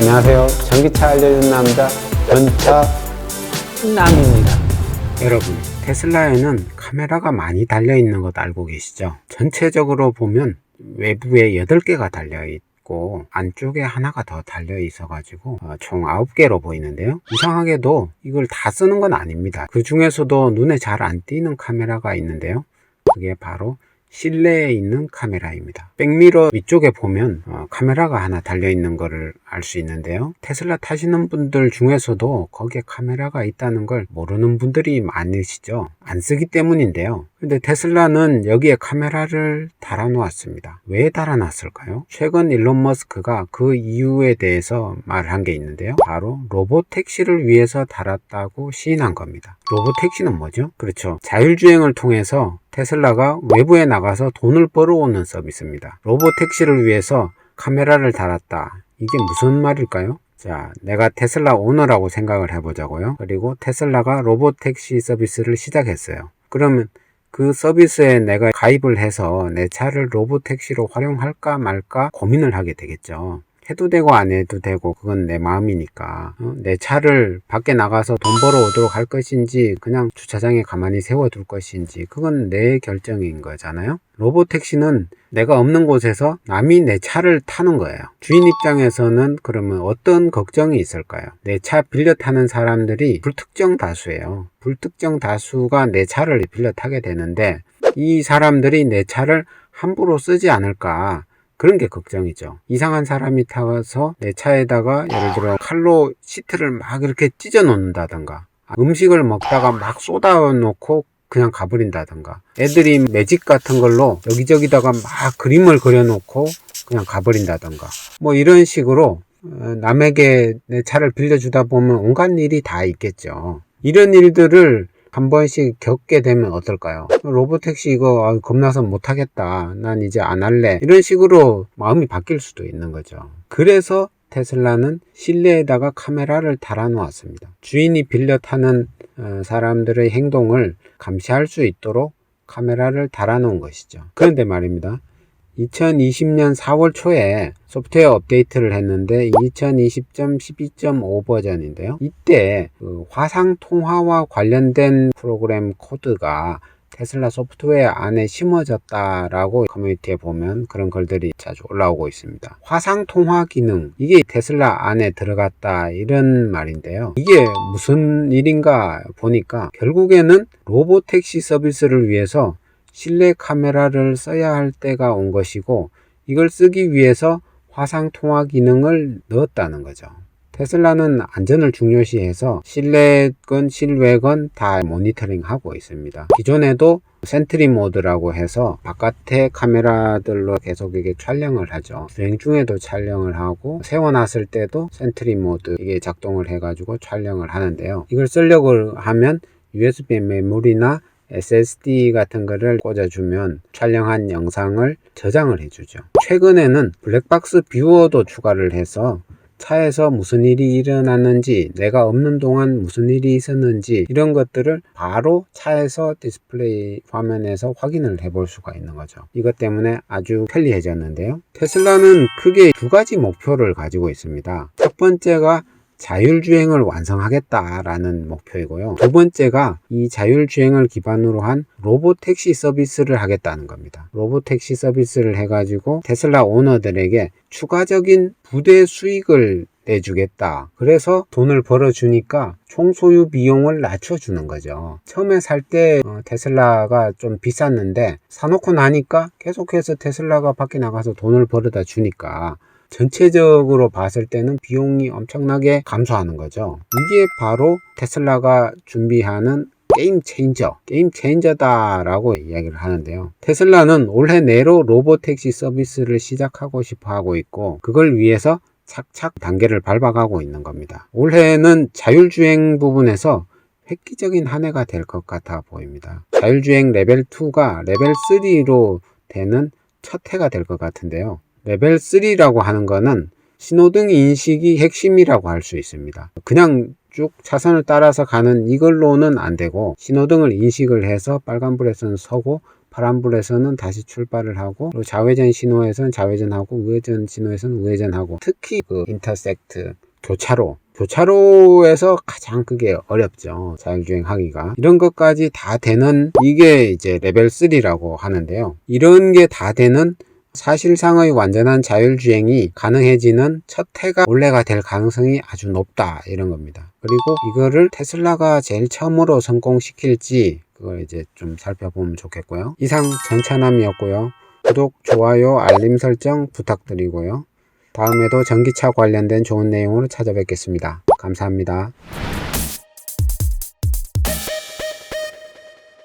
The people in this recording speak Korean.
안녕하세요. 전기차 알려주는 남자 전차남입니다. 여러분, 테슬라에는 카메라가 많이 달려있는 것 알고 계시죠? 전체적으로 보면 외부에 8개가 달려있고 안쪽에 하나가 더 달려있어 가지고 총 9개로 보이는데요. 이상하게도 이걸 다 쓰는 건 아닙니다. 그 중에서도 눈에 잘 안 띄는 카메라가 있는데요. 그게 바로 실내에 있는 카메라입니다. 백미러 위쪽에 보면 카메라가 하나 달려있는 것을 알 수 있는데요. 테슬라 타시는 분들 중에서도 거기에 카메라가 있다는 걸 모르는 분들이 많으시죠. 안 쓰기 때문인데요. 근데 테슬라는 여기에 카메라를 달아 놓았습니다. 왜 달아 놨을까요? 최근 일론 머스크가 그 이유에 대해서 말한 게 있는데요. 바로 로보택시를 위해서 달았다고 시인한 겁니다. 로보택시는 뭐죠? 그렇죠. 자율주행을 통해서 테슬라가 외부에 나가서 돈을 벌어오는 서비스입니다. 로보택시를 위해서 카메라를 달았다. 이게 무슨 말일까요? 자, 내가 테슬라 오너라고 생각을 해보자고요. 그리고 테슬라가 로보택시 서비스를 시작했어요. 그러면 그 서비스에 내가 가입을 해서 내 차를 로보택시로 활용할까 말까 고민을 하게 되겠죠. 해도 되고 안 해도 되고 그건 내 마음이니까 내 차를 밖에 나가서 돈 벌어 오도록 할 것인지 그냥 주차장에 가만히 세워둘 것인지 그건 내 결정인 거잖아요. 로보택시는 내가 없는 곳에서 남이 내 차를 타는 거예요. 주인 입장에서는 그러면 어떤 걱정이 있을까요? 내 차 빌려 타는 사람들이 불특정 다수예요. 불특정 다수가 내 차를 빌려 타게 되는데 이 사람들이 내 차를 함부로 쓰지 않을까, 그런 게 걱정이죠. 이상한 사람이 타서 내 차에다가 예를 들어 칼로 시트를 막 이렇게 찢어 놓는다던가, 음식을 먹다가 막 쏟아 놓고 그냥 가버린다던가, 애들이 매직 같은 걸로 여기저기다가 막 그림을 그려 놓고 그냥 가버린다던가, 뭐 이런 식으로 남에게 내 차를 빌려주다 보면 온갖 일이 다 있겠죠. 이런 일들을 한 번씩 겪게 되면 어떨까요? 로보택시 이거 겁나서 못하겠다, 난 이제 안 할래, 이런 식으로 마음이 바뀔 수도 있는 거죠. 그래서 테슬라는 실내에다가 카메라를 달아 놓았습니다. 주인이 빌려 타는 사람들의 행동을 감시할 수 있도록 카메라를 달아 놓은 것이죠. 그런데 말입니다, 2020년 4월 초에 소프트웨어 업데이트를 했는데 2020.12.5 버전인데요. 이때 그 화상 통화와 관련된 프로그램 코드가 테슬라 소프트웨어 안에 심어졌다라고 커뮤니티에 보면 그런 글들이 자주 올라오고 있습니다. 화상 통화 기능, 이게 테슬라 안에 들어갔다, 이런 말인데요. 이게 무슨 일인가 보니까 결국에는 로보택시 서비스를 위해서 실내 카메라를 써야 할 때가 온 것이고, 이걸 쓰기 위해서 화상 통화 기능을 넣었다는 거죠. 테슬라는 안전을 중요시해서 실내건 실외건 다 모니터링 하고 있습니다. 기존에도 센트리 모드라고 해서 바깥의 카메라들로 계속 이게 촬영을 하죠. 주행 중에도 촬영을 하고 세워놨을 때도 센트리 모드 이게 작동을 해가지고 촬영을 하는데요. 이걸 쓰려고 하면 USB 메모리나 SSD 같은 거를 꽂아주면 촬영한 영상을 저장을 해주죠. 최근에는 블랙박스 뷰어도 추가를 해서 차에서 무슨 일이 일어났는지, 내가 없는 동안 무슨 일이 있었는지, 이런 것들을 바로 차에서 디스플레이 화면에서 확인을 해볼 수가 있는 거죠. 이것 때문에 아주 편리해졌는데요. 테슬라는 크게 두 가지 목표를 가지고 있습니다. 첫 번째가 자율주행을 완성하겠다라는 목표이고요. 두 번째가 이 자율주행을 기반으로 한 로보택시 서비스를 하겠다는 겁니다. 로보택시 서비스를 해가지고 테슬라 오너들에게 추가적인 부대 수익을 내주겠다. 그래서 돈을 벌어주니까 총 소유 비용을 낮춰주는 거죠. 처음에 살 때 테슬라가 좀 비쌌는데 사놓고 나니까 계속해서 테슬라가 밖에 나가서 돈을 벌어다 주니까 전체적으로 봤을 때는 비용이 엄청나게 감소하는 거죠. 이게 바로 테슬라가 준비하는 게임 체인저다라고 이야기를 하는데요. 테슬라는 올해 내로 로보택시 서비스를 시작하고 싶어 하고 있고, 그걸 위해서 착착 단계를 밟아가고 있는 겁니다. 올해는 자율주행 부분에서 획기적인 한 해가 될 것 같아 보입니다. 자율주행 레벨 2가 레벨 3로 되는 첫 해가 될 것 같은데요. 레벨 3라고 하는 거는 신호등 인식이 핵심이라고 할 수 있습니다. 그냥 쭉 차선을 따라서 가는 이걸로는 안 되고, 신호등을 인식을 해서 빨간불에서는 서고 파란불에서는 다시 출발을 하고, 그리고 좌회전 신호에서는 좌회전하고 우회전 신호에서는 우회전하고, 특히 그 인터섹트 교차로에서 가장 그게 어렵죠. 자율주행 하기가. 이런 것까지 다 되는, 이게 이제 레벨 3라고 하는데요. 이런 게 다 되는, 사실상의 완전한 자율주행이 가능해지는 첫 해가 올해가 될 가능성이 아주 높다, 이런 겁니다. 그리고 이거를 테슬라가 제일 처음으로 성공시킬지 그걸 이제 좀 살펴보면 좋겠고요. 이상 전차남이었고요. 구독, 좋아요, 알림 설정 부탁드리고요. 다음에도 전기차 관련된 좋은 내용으로 찾아뵙겠습니다. 감사합니다.